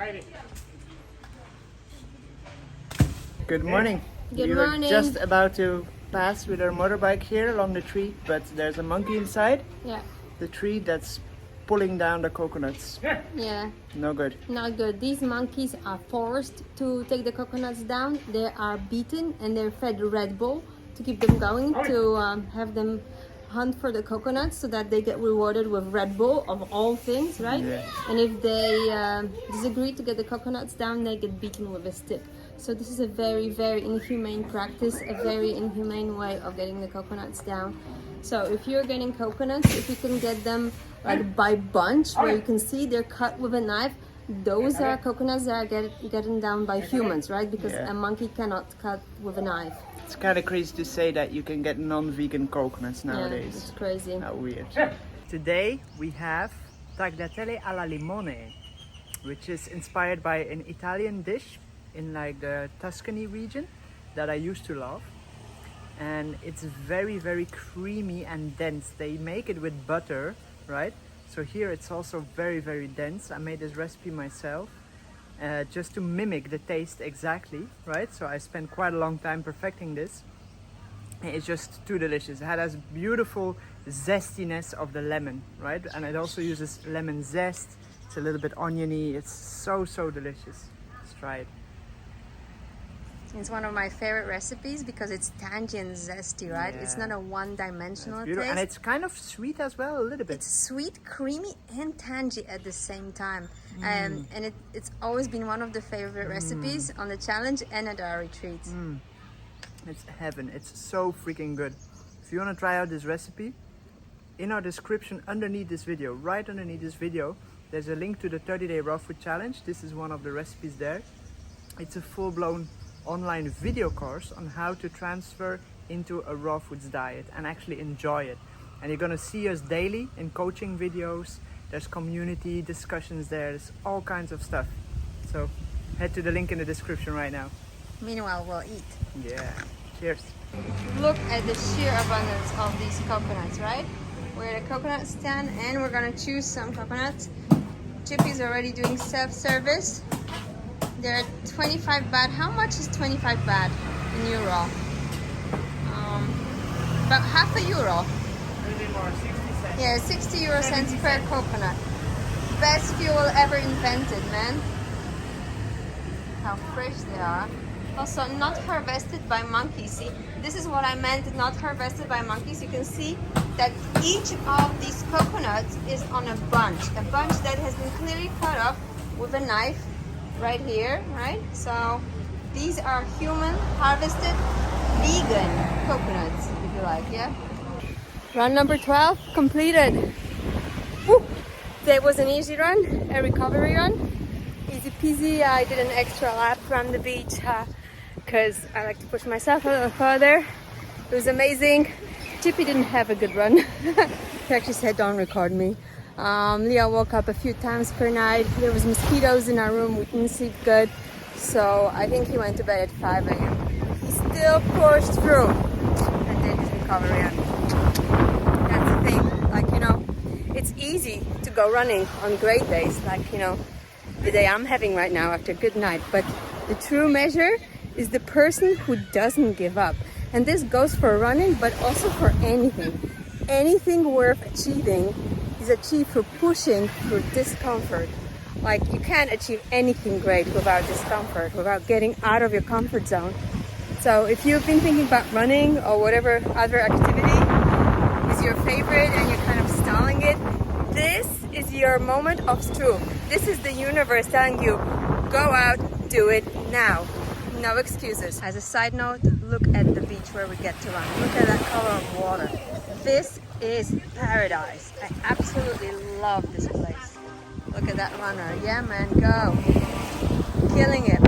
Good morning. Good morning. We were just about to pass with our motorbike here along the tree, but there's a monkey inside Yeah. the tree that's pulling down the coconuts. Yeah. No good. Not good. These monkeys are forced to take the coconuts down. They are beaten and they're fed Red Bull to keep them going, to have them hunt for the coconuts so that they get rewarded with Red Bull of all things, right? Yeah. And if they disagree to get the coconuts down, they get beaten with a stick. So this is a very, very inhumane practice, a very inhumane way of getting the coconuts down. So if you're getting coconuts, if you can get them like by bunch, where you can see they're cut with a knife, those are coconuts that are getting down by humans, right? Because Yeah. a monkey cannot cut with a knife. It's kind of crazy to say that you can get non-vegan coconuts nowadays. Yeah, it's crazy. How weird. Today we have tagliatelle alla limone, which is inspired by an Italian dish in like the Tuscany region that I used to love. And it's very, very creamy and dense. They make it with butter, right? So here it's also very, very dense. I made this recipe myself just to mimic the taste exactly, right? So I spent quite a long time perfecting this. It's just too delicious. It has beautiful zestiness of the lemon, right? And it also uses lemon zest. It's a little bit oniony. It's so, so delicious. Let's try it. It's one of my favorite recipes because it's tangy and zesty, right? It's not a one-dimensional taste. And it's kind of sweet as well, a little bit. It's sweet, creamy, and tangy at the same time. And it's always been one of the favorite recipes on the challenge and at our retreats. It's heaven. It's so freaking good. If you want to try out this recipe, in our description underneath this video, right underneath this video, there's a link to the 30-day raw food challenge. This is one of the recipes there. It's a full-blown online video course on how to transfer into a raw foods diet and actually enjoy it. And you're gonna see us daily in coaching videos. There's community discussions there. There's all kinds of stuff. So head to the link in the description right now. Meanwhile, we'll eat. Yeah. Cheers. Look at the sheer abundance of these coconuts, right? We're at a coconut stand and we're gonna choose some coconuts. Chippy's already doing self-service. They're 25 baht. How much is 25 baht in euro? About half a euro. Maybe more, 60 cents. Yeah, 60 euro cents per coconut. Best fuel ever invented, man. How fresh they are. Also, not harvested by monkeys. See, this is what I meant, not harvested by monkeys. You can see that each of these coconuts is on a bunch that has been clearly cut off with a knife. Right here, right? So these are human harvested vegan coconuts, if you like, yeah? Run number 12 completed. Woo! That was an easy run, a recovery run. Easy peasy. I did an extra lap around the beach because I like to push myself a little further. It was amazing. Chippy didn't have a good run. He actually said, don't record me. Leo woke up a few times per night. There was mosquitoes in our room. We didn't sleep good. So I think he went to bed at 5 a.m. He still pushed through and did his recovery. And that's the thing. Like, you know, it's easy to go running on great days. Like, you know, the day I'm having right now after a good night. But the true measure is the person who doesn't give up. And this goes for running, but also for anything. Anything worth achieving is achieved through pushing through discomfort. Like, you can't achieve anything great without discomfort, without getting out of your comfort zone. So if you've been thinking about running or whatever other activity is your favorite and you're kind of stalling it, this is your moment of truth. This is the universe telling you, go out, do it now. No excuses. As a side note, look at the beach where we get to run. Look at that color of water. This is paradise. I absolutely love this place. Look at that runner. Yeah, man, go. Killing it.